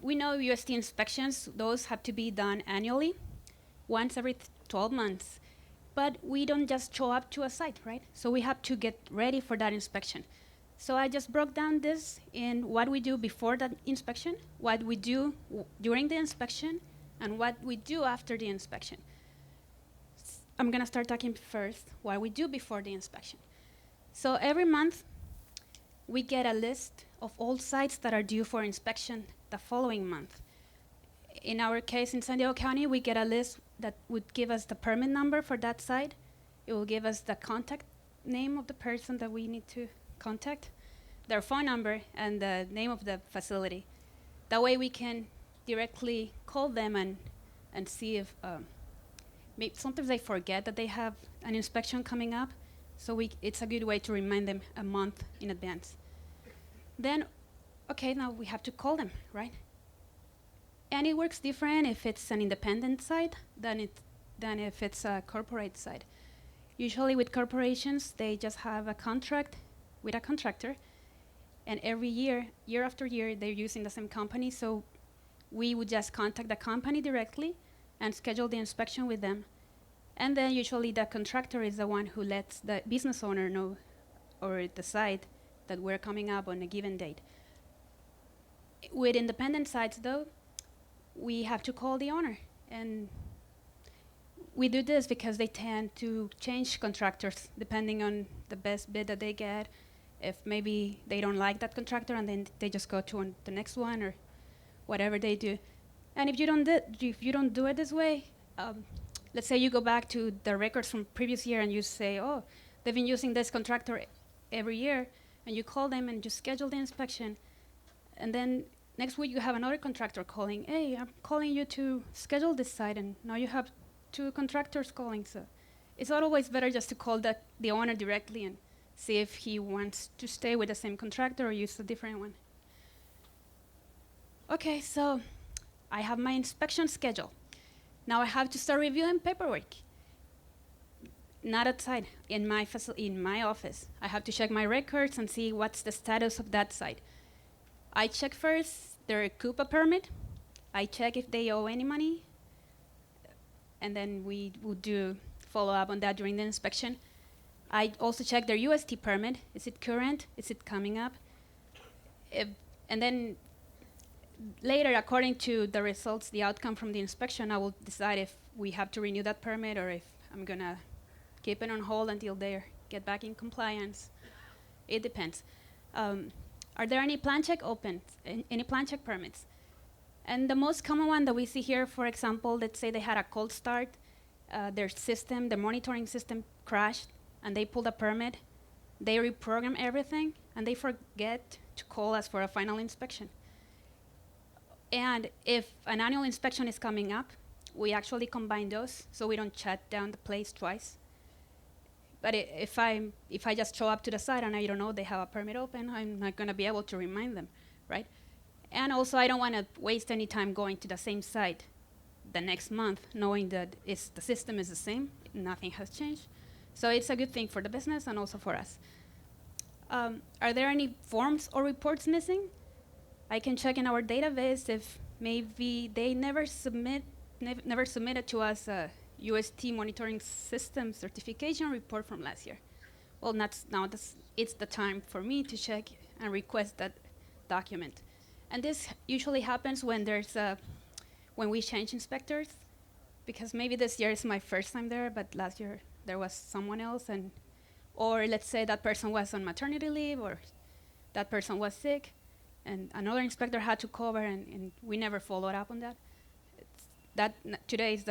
We know UST inspections, those have to be done annually, once every 12 months. But we don't just show up to a site, right? So we have to get ready for that inspection. So I just broke down this in what we do before that inspection, what we do during the inspection, and what we do after the inspection. I'm gonna start talking first what we do before the inspection. So every month, we get a list of all sites that are due for inspection the following month. In our case in San Diego County, we get a list that would give us the permit number for that site. It will give us the contact name of the person that we need to contact, their phone number, and the name of the facility. That way we can directly call them and see if, sometimes they forget that they have an inspection coming up, so it's a good way to remind them a month in advance. Then, okay, now we have to call them, right? And it works different if it's an independent site than if it's a corporate site. Usually with corporations, they just have a contract with a contractor, and every year after year, they're using the same company, so we would just contact the company directly and schedule the inspection with them. And then usually the contractor is the one who lets the business owner know, or the site, that we're coming up on a given date. With independent sites though, we have to call the owner. And we do this because they tend to change contractors depending on the best bid that they get. If maybe they don't like that contractor and then they just go to the next one or whatever they do. And if you don't do it this way, let's say you go back to the records from previous year and you say, oh, they've been using this contractor every year, and you call them and you schedule the inspection, and then next week you have another contractor calling, hey, I'm calling you to schedule this site, and now you have two contractors calling. So it's always better just to call the owner directly and see if he wants to stay with the same contractor or use a different one. Okay, so I have my inspection schedule. Now I have to start reviewing paperwork. Not outside, in my office. I have to check my records and see what's the status of that site. I check first their CUPA permit. I check if they owe any money. And then we will do follow up on that during the inspection. I also check their UST permit. Is it current? Is it coming up? And then later, according to the results, the outcome from the inspection, I will decide if we have to renew that permit or if I'm gonna keep it on hold until they get back in compliance. It depends. Are there any plan check opens, any plan check permits? And the most common one that we see here, for example, let's say they had a cold start, their monitoring system crashed, and they pulled a permit. They reprogram everything, and they forget to call us for a final inspection. And if an annual inspection is coming up, we actually combine those so we don't shut down the place twice. But if I just show up to the site and I don't know they have a permit open, I'm not going to be able to remind them, right? And also, I don't want to waste any time going to the same site the next month, knowing that the system is the same, nothing has changed. So it's a good thing for the business and also for us. Are there any forms or reports missing? I can check in our database if maybe they never submitted to us a UST monitoring system certification report from last year. Well, it's the time for me to check and request that document. And this usually happens when when we change inspectors, because maybe this year is my first time there, but last year there was someone else, or let's say that person was on maternity leave, or that person was sick, and another inspector had to cover, and we never followed up on that. Today is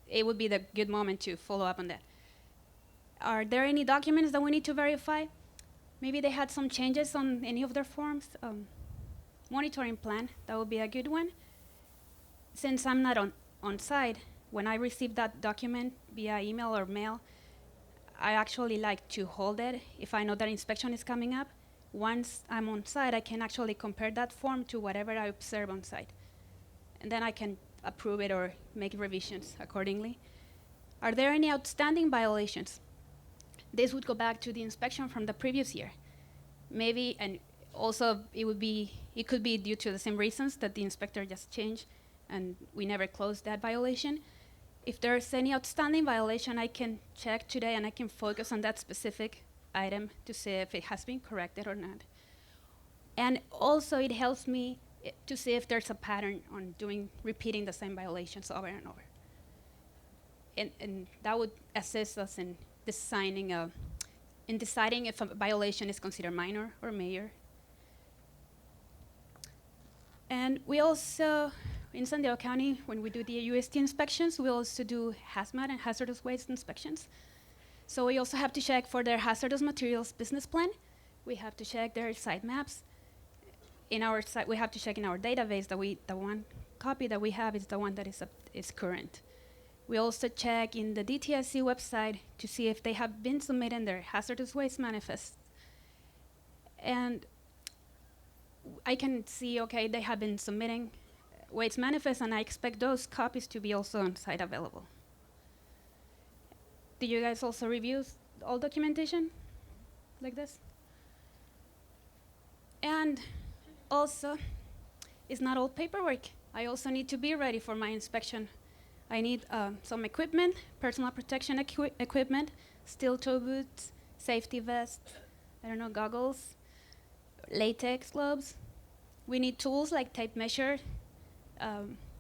it would be the good moment to follow up on that. Are there any documents that we need to verify? Maybe they had some changes on any of their forms. Monitoring plan, that would be a good one. Since I'm not on site, when I receive that document via email or mail, I actually like to hold it if I know that inspection is coming up. Once I'm on site, I can actually compare that form to whatever I observe on site. And then I can approve it or make revisions accordingly. Are there any outstanding violations? This would go back to the inspection from the previous year. Maybe, and Also, it could be due to the same reasons that the inspector just changed, and we never closed that violation. If there's any outstanding violation, I can check today and I can focus on that specific item to see if it has been corrected or not. And also it helps me to see if there's a pattern on repeating the same violations over and over. And that would assist us in deciding if a violation is considered minor or major. And we also, in San Diego County, when we do the UST inspections, we also do hazmat and hazardous waste inspections. So we also have to check for their hazardous materials business plan. We have to check their site maps. In our site, we have to check in our database that the one copy that we have is the one that is current. We also check in the DTSC website to see if they have been submitting their hazardous waste manifests. And I can see, okay, they have been submitting waste manifests, and I expect those copies to be also on site available. Do you guys also review all documentation like this? And also, it's not all paperwork. I also need to be ready for my inspection. I need some equipment, personal protection equipment, steel toe boots, safety vests, goggles, latex gloves. We need tools like tape measure.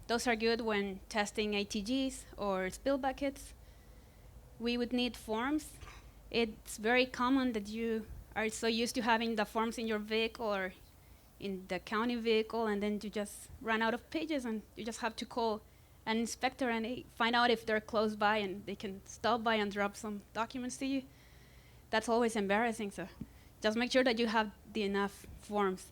Those are good when testing ATGs or spill buckets. We would need forms. It's very common that you are so used to having the forms in your vehicle or in the county vehicle, and then you just run out of pages and you just have to call an inspector and find out if they're close by and they can stop by and drop some documents to you. That's always embarrassing, so just make sure that you have enough forms.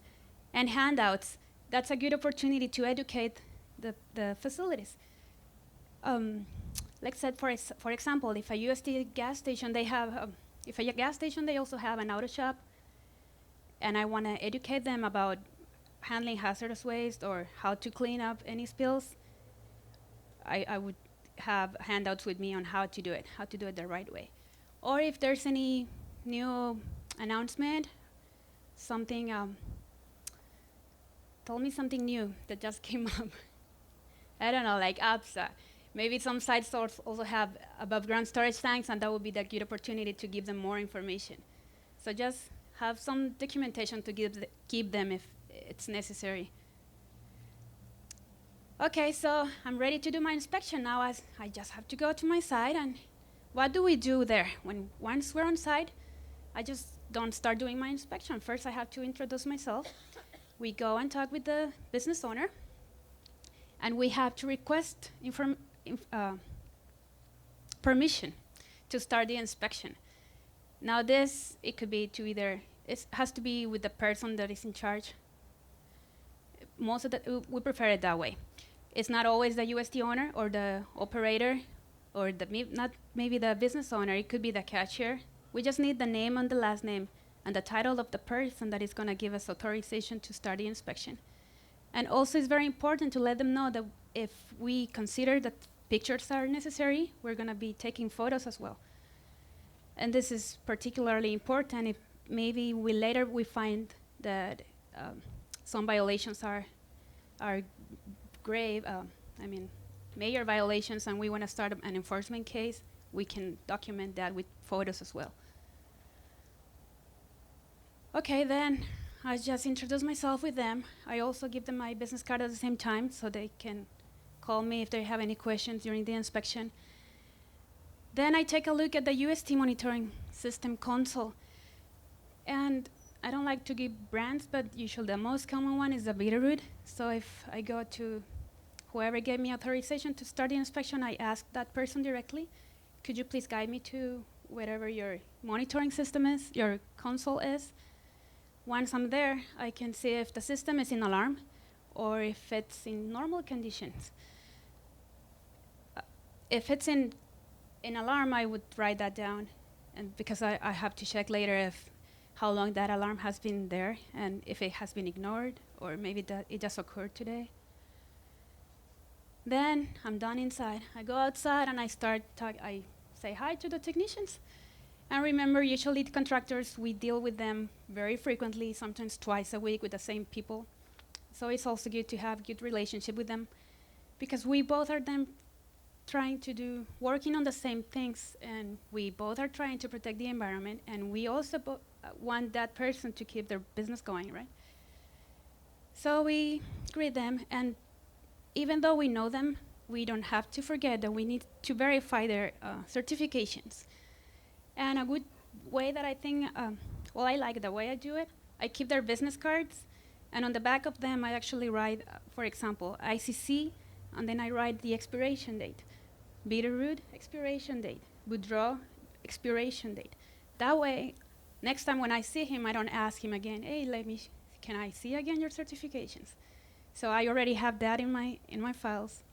And handouts, that's a good opportunity to educate the facilities. Like I said, for example, if a UST gas station, they also have an auto shop, and I want to educate them about handling hazardous waste or how to clean up any spills, I would have handouts with me on how to do it the right way. Or if there's any new announcement, tell me something new that just came up. I don't know, like apps. Maybe some sites also have above ground storage tanks, and that would be the good opportunity to give them more information. So just have some documentation to keep them if it's necessary. Okay, so I'm ready to do my inspection now. As I just have to go to my site, and what do we do there? Once we're on site, I just don't start doing my inspection. First, I have to introduce myself. We go and talk with the business owner, and we have to request permission to start the inspection. Now this, it could be it has to be with the person that is in charge. We prefer it that way. It's not always the UST owner or the operator or maybe the business owner. It could be the cashier. We just need the name and the last name and the title of the person that is going to give us authorization to start the inspection. And also, it's very important to let them know that if we consider that pictures are necessary, we're going to be taking photos as well. And this is particularly important if maybe later we find that some violations are grave, major violations, and we want to start an enforcement case. We can document that with photos as well. Okay, then I just introduce myself with them. I also give them my business card at the same time so they can call me if they have any questions during the inspection. Then I take a look at the UST monitoring system console. And I don't like to give brands, but usually the most common one is the Bitterroot. So if I go to whoever gave me authorization to start the inspection, I ask that person directly, could you please guide me to whatever your monitoring system is, your console is? Once I'm there, I can see if the system is in alarm or if it's in normal conditions. If it's in alarm, I would write that down, and because I have to check later how long that alarm has been there and if it has been ignored or maybe that it just occurred today. Then I'm done inside. I go outside and I start I say hi to the technicians. And remember, usually the contractors, we deal with them very frequently, sometimes twice a week with the same people. So it's also good to have good relationship with them, because we both are them trying to do, working on the same things, and we both are trying to protect the environment, and we also want that person to keep their business going, right? So we greet them, and even though we know them, we don't have to forget that we need to verify their certifications. And a good way that I think, well, I like the way I do it, I keep their business cards, and on the back of them, I actually write, for example, ICC, and then I write the expiration date. Bitterroot, expiration date. Boudreaux, expiration date. That way, next time when I see him, I don't ask him again, hey, can I see again your certifications? So I already have that in my files.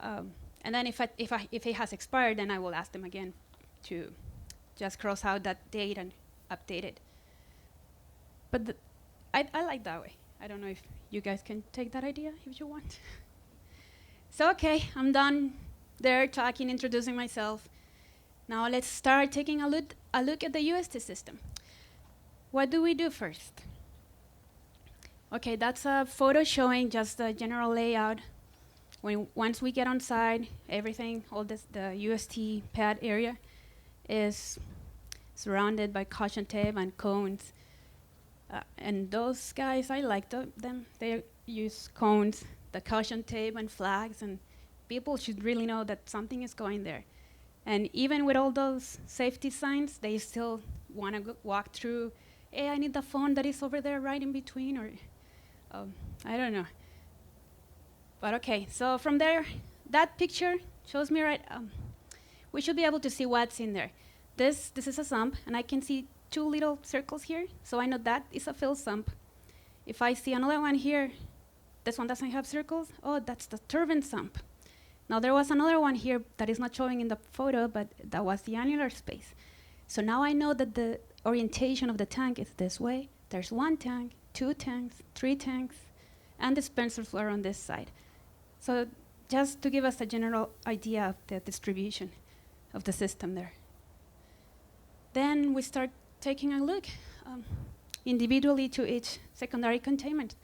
And then if it has expired, then I will ask them again to just cross out that date and update it. But I like that way. I don't know if you guys can take that idea if you want. So okay, I'm done there talking, introducing myself. Now let's start taking a look at the UST system. What do we do first? Okay, that's a photo showing just the general layout. Once we get on site, everything, all this, the UST pad area is surrounded by caution tape and cones. And those guys, I like them. They use cones, the caution tape and flags, and people should really know that something is going there. And even with all those safety signs, they still want to walk through, hey, I need the phone that is over there right in between, or I don't know. But okay, so from there, that picture shows me we should be able to see what's in there. This is a sump, and I can see 2 little circles here, so I know that is a fill sump. If I see another one here, this one doesn't have circles, oh, that's the turbine sump. Now there was another one here that is not showing in the photo, but that was the annular space. So now I know that the orientation of the tank is this way. There's 1 tank, 2 tanks, 3 tanks, and dispensers are on this side. So just to give us a general idea of the distribution of the system there. Then we start taking a look individually to each secondary containment.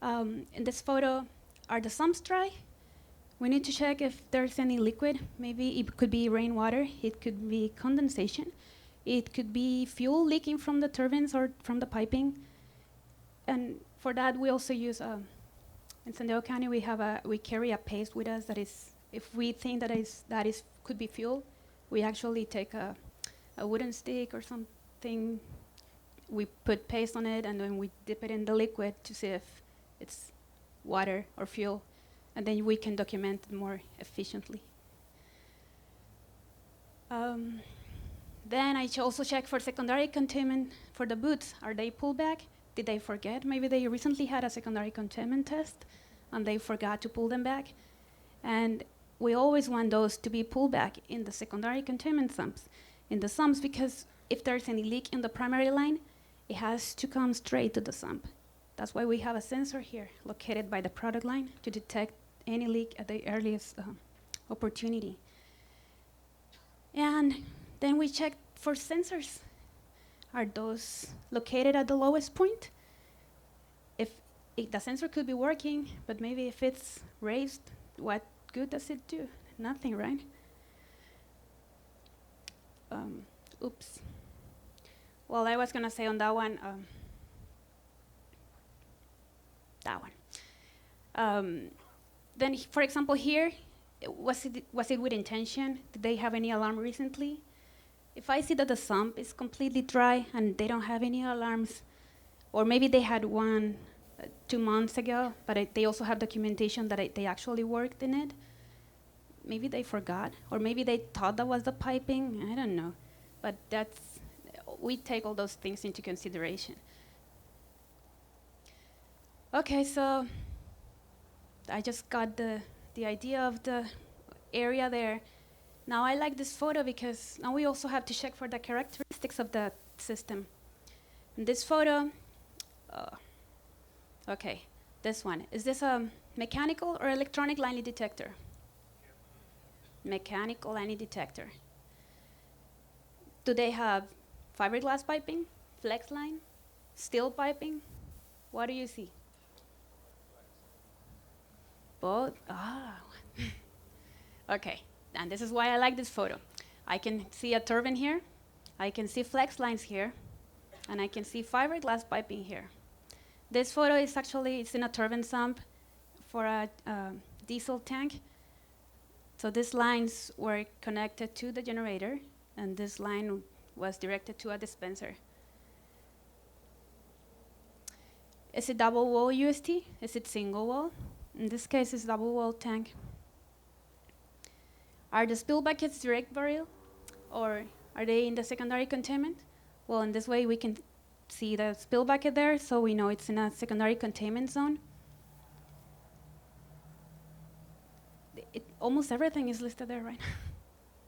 In this photo, are the sumps dry? We need to check if there's any liquid. Maybe it could be rainwater, it could be condensation, it could be fuel leaking from the turbines or from the piping. And for that, we also use, in San Diego County, we carry a paste with us that is, if we think that could be fuel, we actually take a wooden stick or something, we put paste on it, and then we dip it in the liquid to see if it's water or fuel, and then we can document it more efficiently. Then I also check for secondary containment for the boots. Are they pulled back? Did they forget? Maybe they recently had a secondary containment test and they forgot to pull them back. And we always want those to be pulled back in the secondary containment sumps. In the sumps, because if there's any leak in the primary line, it has to come straight to the sump. That's why we have a sensor here located by the product line to detect any leak at the earliest opportunity. And then we check for sensors. Are those located at the lowest point? If the sensor could be working, but maybe if it's raised, what good does it do? Nothing, right? Oops. Well, I was gonna say on that one, then, for example, here, was it with intention? Did they have any alarm recently? If I see that the sump is completely dry and they don't have any alarms, or maybe they had one 2 months ago, but they also have documentation that they actually worked in it, maybe they forgot, or maybe they thought that was the piping, I don't know. But we take all those things into consideration. Okay, so I just got the idea of the area there. Now I like this photo because now we also have to check for the characteristics of the system. In this photo, okay, this one. Is this a mechanical or electronic line leak detector? Mechanical line leak detector. Do they have fiberglass piping, flex line, steel piping? What do you see? Both? Ah. Okay, and this is why I like this photo. I can see a turbine here, I can see flex lines here, and I can see fiberglass piping here. This photo is actually, it's in a turbine sump for a diesel tank. So these lines were connected to the generator, and this line was directed to a dispenser. Is it double wall UST? Is it single wall? In this case, it's double wall tank. Are the spill buckets direct burial, or are they in the secondary containment? Well, in this way, we can see the spill bucket there, so we know it's in a secondary containment zone. Almost everything is listed there, right?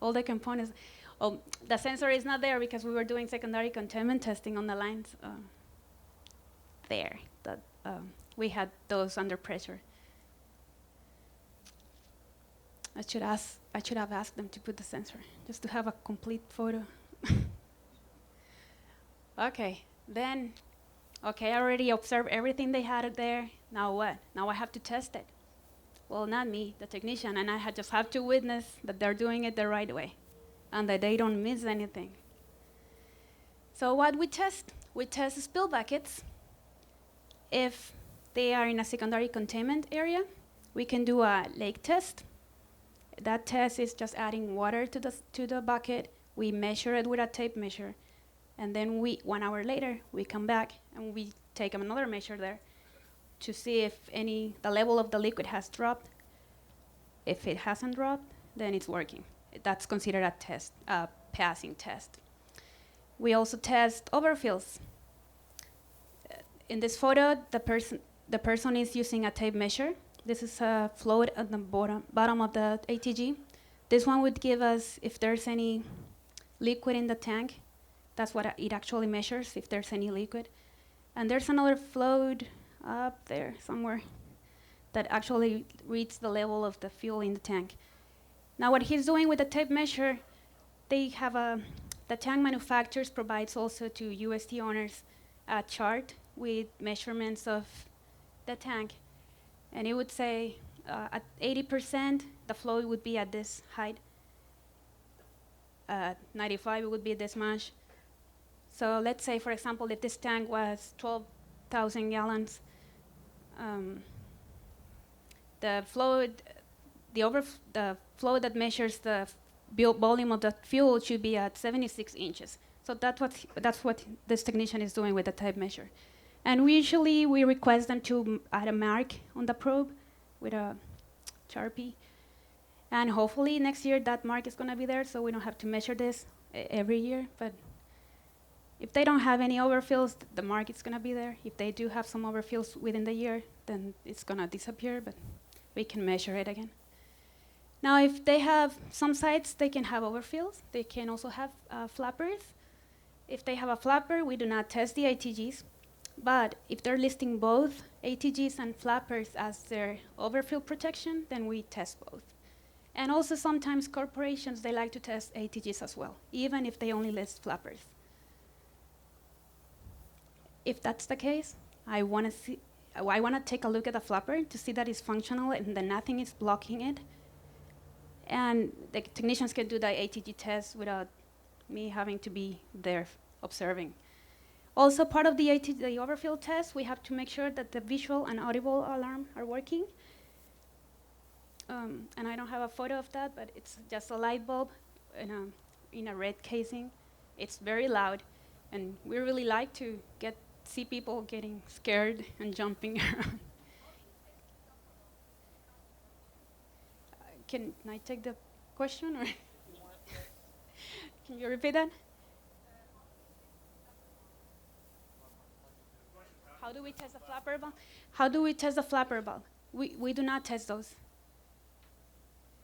All the components. Oh, the sensor is not there because we were doing secondary containment testing on the lines there. That we had those under pressure. I should have asked them to put the sensor just to have a complete photo. Okay, then, okay, I already observed everything they had there. Now what? Now I have to test it. Well, not me, the technician, and I just have to witness that they're doing it the right way and that they don't miss anything. So what we test? We test spill buckets. If they are in a secondary containment area, we can do a lake test. That test is just adding water to the bucket. We measure it with a tape measure. And then 1 hour later, we come back and we take another measure there to see if the level of the liquid has dropped. If it hasn't dropped, then it's working. That's considered a test, a passing test. We also test overfills. In this photo, the person is using a tape measure. This is a float at the bottom of the ATG. This one would give us if there's any liquid in the tank. That's what it actually measures, if there's any liquid. And there's another float up there somewhere that actually reads the level of the fuel in the tank. Now what he's doing with the tape measure, they have the tank manufacturers provides also to UST owners a chart with measurements of the tank. And it would say at 80%, the flow would be at this height. 95, it would be this much. So let's say, for example, if this tank was 12,000 gallons, the flow that measures the volume of the fuel should be at 76 inches. So that's what this technician is doing with the tape measure. And we request them to add a mark on the probe with a Sharpie. And hopefully next year that mark is going to be there, so we don't have to measure this every year. But if they don't have any overfills, the mark is going to be there. If they do have some overfills within the year, then it's going to disappear, but we can measure it again. Now, if they have some sites, they can have overfills. They can also have flappers. If they have a flapper, we do not test the ATGs. But if they're listing both ATGs and flappers as their overfill protection, then we test both. And also sometimes corporations, they like to test ATGs as well, even if they only list flappers. If that's the case, I want to take a look at the flapper to see that it's functional and that nothing is blocking it. And the technicians can do the ATG test without me having to be there observing. Also, part of the overfill test, we have to make sure that the visual and audible alarm are working. And I don't have a photo of that, but it's just a light bulb in a red casing. It's very loud, and we really like to see people getting scared and jumping around. Can I take the question, or can you repeat that? How do we test the flapper valve? How do we test the flapper valve? We do not test those.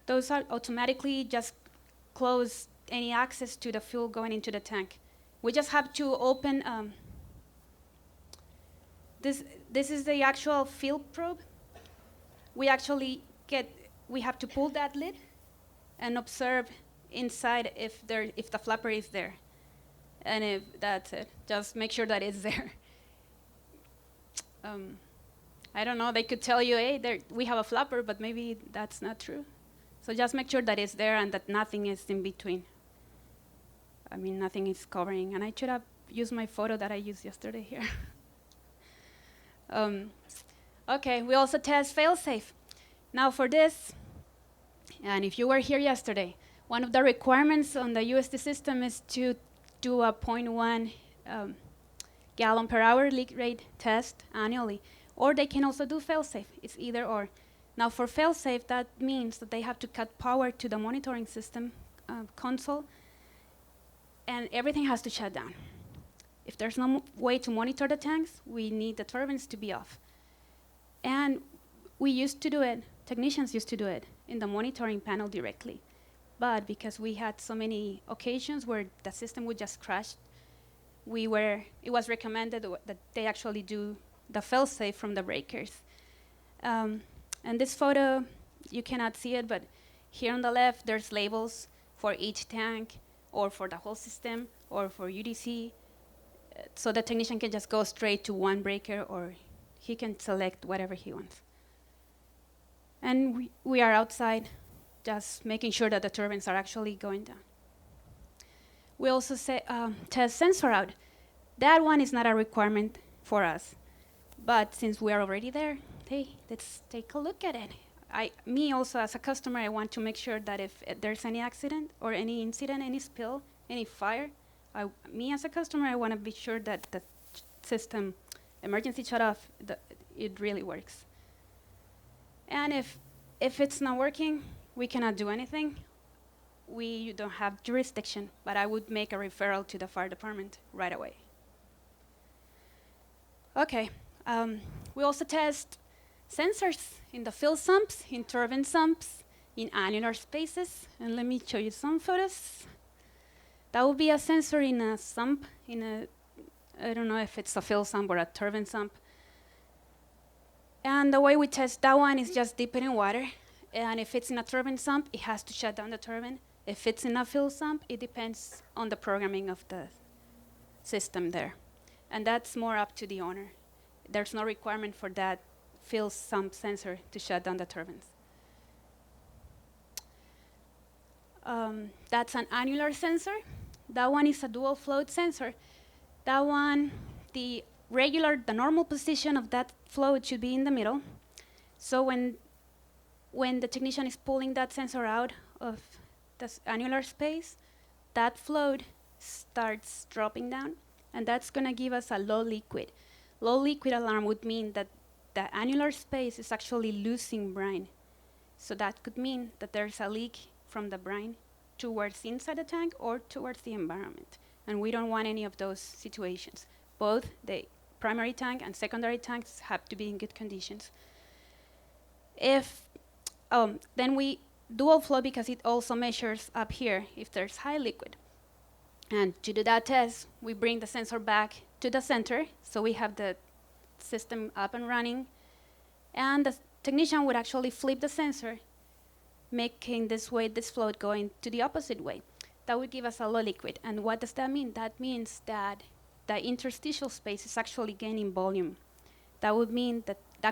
Those are automatically just close any access to the fuel going into the tank. We just have to open. This is the actual field probe. We have to pull that lid and observe inside if the flapper is there. And if that's it, just make sure that it's there. I don't know, they could tell you, hey, there, we have a flapper, but maybe that's not true. So just make sure that it's there and that nothing is in between. I mean, nothing is covering. And I should have used my photo that I used yesterday here. Okay, we also test fail-safe. Now for this, and if you were here yesterday, one of the requirements on the UST system is to do a 0.1 gallon per hour leak rate test annually. Or they can also do fail-safe. It's either or. Now for fail-safe, that means that they have to cut power to the monitoring system console, and everything has to shut down. If there's no way to monitor the tanks, we need the turbines to be off. And we used to do it, technicians used to do it in the monitoring panel directly. But because we had so many occasions where the system would just crash, it was recommended that they actually do the fail-safe from the breakers. And this photo, you cannot see it, but here on the left, there's labels for each tank, or for the whole system, or for UDC. So the technician can just go straight to one breaker, or he can select whatever he wants. And we are outside, just making sure that the turbines are actually going down. We also test sensor out. That one is not a requirement for us. But since we are already there, hey, let's take a look at it. Me also, as a customer, I want to make sure that if there's any accident or any incident, any spill, any fire, me as a customer, I want to be sure that the system, emergency shut-off, it really works. And if it's not working, we cannot do anything. We don't have jurisdiction, but I would make a referral to the fire department right away. Okay, we also test sensors in the fill sumps, in turbine sumps, in annular spaces. And let me show you some photos. That would be a sensor in a sump, I don't know if it's a fill sump or a turbine sump. And the way we test that one is just dip it in water. And if it's in a turbine sump, it has to shut down the turbine. If it's in a fill sump, it depends on the programming of the system there. And that's more up to the owner. There's no requirement for that fill sump sensor to shut down the turbines. That's an annular sensor. That one is a dual float sensor. That one, the normal position of that float should be in the middle. So when the technician is pulling that sensor out of this annular space, that float starts dropping down, and that's going to give us a low liquid. Low liquid alarm would mean that the annular space is actually losing brine. So that could mean that there's a leak from the brine towards inside the tank or towards the environment. And we don't want any of those situations. Both the primary tank and secondary tanks have to be in good conditions. Then we dual flow because it also measures up here if there's high liquid. And to do that test, we bring the sensor back to the center, so we have the system up and running. And the technician would actually flip the sensor, making this float going to the opposite way. That would give us a low liquid. And what does that mean? That means that the interstitial space is actually gaining volume. That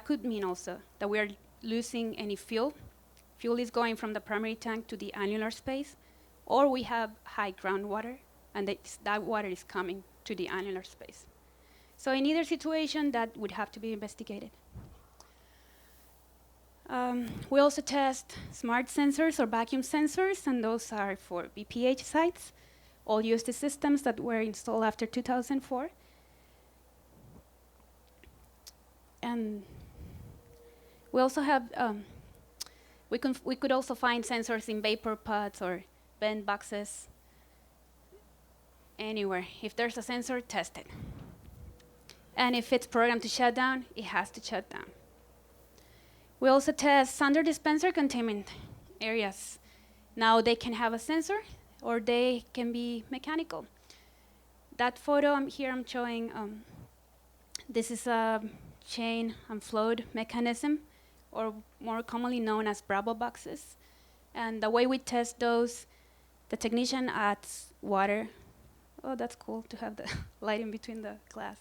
could mean also that we are losing any fuel. Fuel is going from the primary tank to the annular space, or we have high groundwater, and that water is coming to the annular space. So in either situation, that would have to be investigated. We also test smart sensors or vacuum sensors, and those are for BPH sites, all UST systems that were installed after 2004. And we also have, we could also find sensors in vapor pods or vent boxes, anywhere. If there's a sensor, test it. And if it's programmed to shut down, it has to shut down. We also test sander dispenser containment areas. Now they can have a sensor, or they can be mechanical. That photo I'm showing, this is a chain and float mechanism, or more commonly known as Bravo boxes. And the way we test those, the technician adds water Oh, that's cool to have the light in between the glass.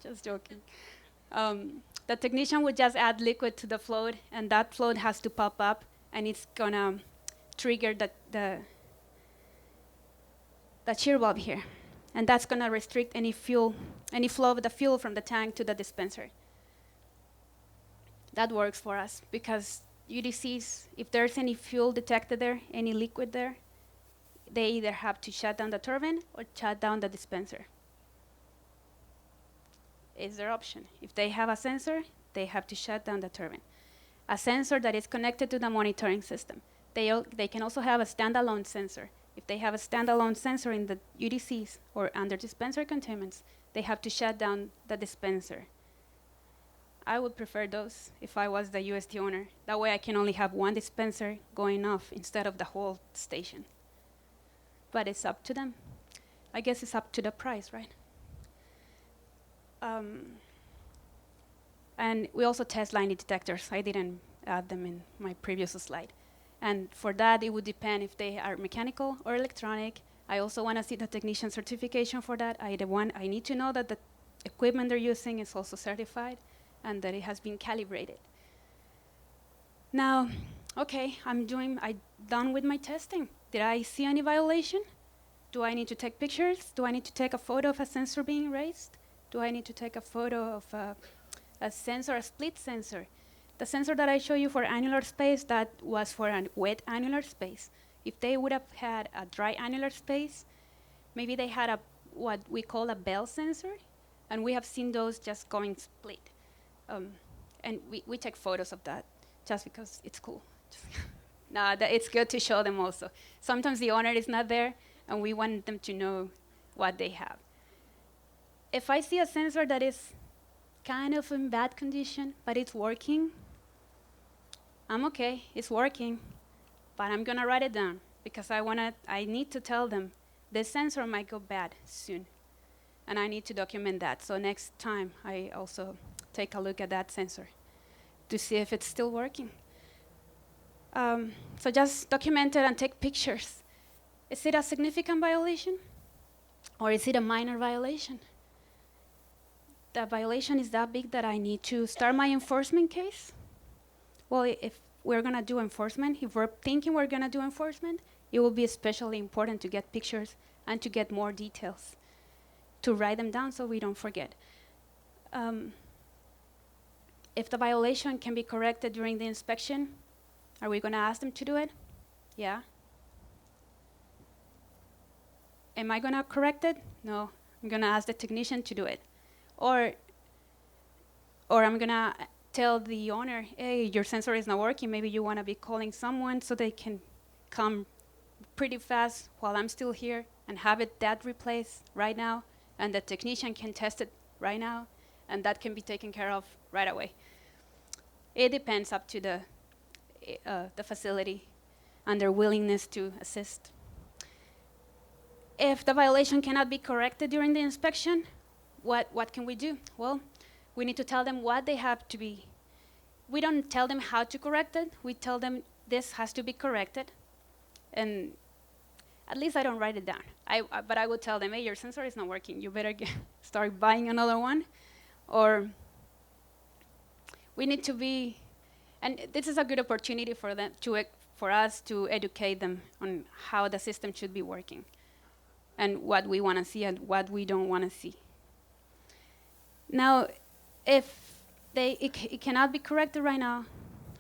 Just joking. The technician would just add liquid to the float, and that float has to pop up, and it's gonna trigger the shear valve here. And that's gonna restrict any flow of the fuel from the tank to the dispenser. That works for us because UDCs, if there's any fuel detected there, any liquid there, they either have to shut down the turbine or shut down the dispenser. Is their option. If they have a sensor, they have to shut down the turbine. A sensor that is connected to the monitoring system. They can also have a standalone sensor. If they have a standalone sensor in the UDCs or under dispenser containments, they have to shut down the dispenser. I would prefer those if I was the UST owner. That way I can only have one dispenser going off instead of the whole station. But it's up to them. I guess it's up to the price, right? And we also test line detectors. I didn't add them in my previous slide. And for that, it would depend if they are mechanical or electronic. I also want to see the technician certification for that. I need to know that the equipment they're using is also certified and that it has been calibrated. Now, okay, I'm done with my testing. Did I see any violation? Do I need to take pictures? Do I need to take a photo of a sensor being raised? Do I need to take a photo of a sensor, a split sensor? The sensor that I show you for annular space, that was for a wet annular space. If they would have had a dry annular space, maybe they had what we call a bell sensor, and we have seen those just going split. And we take photos of that just because it's cool. No, it's good to show them also. Sometimes the owner is not there, and we want them to know what they have. If I see a sensor that is kind of in bad condition, but it's working, I'm okay, it's working, but I'm gonna write it down because I need to tell them this sensor might go bad soon, and I need to document that. So next time, I also take a look at that sensor to see if it's still working. So just document it and take pictures. Is it a significant violation, or is it a minor violation? The violation is that big that I need to start my enforcement case? Well, if we're gonna do enforcement, if we're thinking we're gonna do enforcement, it will be especially important to get pictures and to get more details, to write them down so we don't forget. If the violation can be corrected during the inspection, are we gonna ask them to do it? Yeah. Am I gonna correct it? No, I'm gonna ask the technician to do it. Or I'm gonna tell the owner, hey, your sensor is not working. Maybe you wanna be calling someone so they can come pretty fast while I'm still here and have that replaced right now, and the technician can test it right now, and that can be taken care of right away. It depends up to the facility and their willingness to assist. If the violation cannot be corrected during the inspection, what can we do? Well, we need to tell them what they have to be. We don't tell them how to correct it. We tell them this has to be corrected. And at least I don't write it down. But I would tell them, hey, your sensor is not working. You better start buying another one. Or we need to be, and this is a good opportunity for them for us to educate them on how the system should be working and what we want to see and what we don't want to see. Now, if it cannot be corrected right now,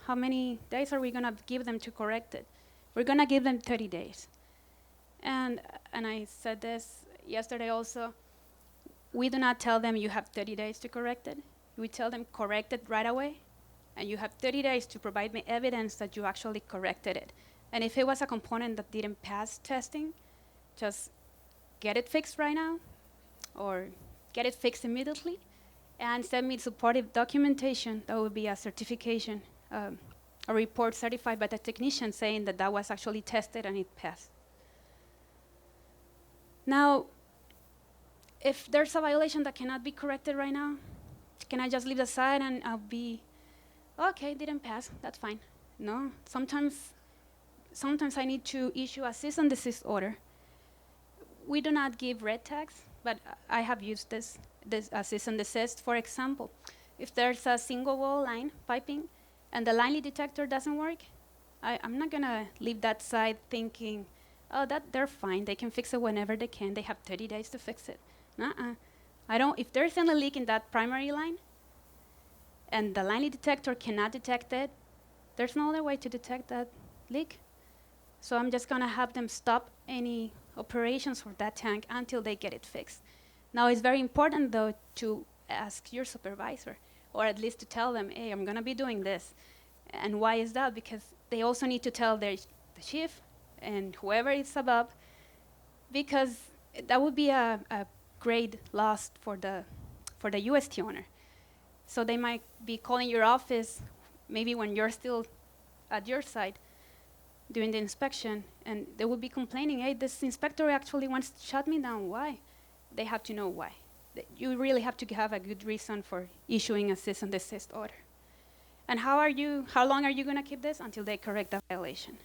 how many days are we going to give them to correct it? We're going to give them 30 days. And I said this yesterday also, we do not tell them you have 30 days to correct it. We tell them correct it right away, and you have 30 days to provide me evidence that you actually corrected it. And if it was a component that didn't pass testing, just get it fixed right now, or get it fixed immediately, and send me supportive documentation. That would be a certification, a report certified by the technician saying that that was actually tested and it passed. Now, if there's a violation that cannot be corrected right now, can I just leave the site and I'll be, okay, didn't pass, that's fine. No, sometimes I need to issue a cease and desist order. we do not give red tags, but I have used this cease and desist. For example, if there's a single wall line piping and the line leak detector doesn't work, I'm not gonna leave that site thinking, oh, that they're fine, they can fix it whenever they can, they have 30 days to fix it. Nuh-uh. I don't, if there's any leak in that primary line and the line leak detector cannot detect it, there's no other way to detect that leak. So I'm just gonna have them stop any operations for that tank until they get it fixed. Now it's very important though to ask your supervisor, or at least to tell them, hey, I'm gonna be doing this. And why is that? Because they also need to tell the chief and whoever is above, because that would be a great loss for the UST owner. So they might be calling your office maybe when you're still at your site doing the inspection, and they will be complaining, hey, this inspector actually wants to shut me down. Why? They have to know why. You really have to have a good reason for issuing a cease and desist order. And how long are you gonna keep this? Until they correct the violation.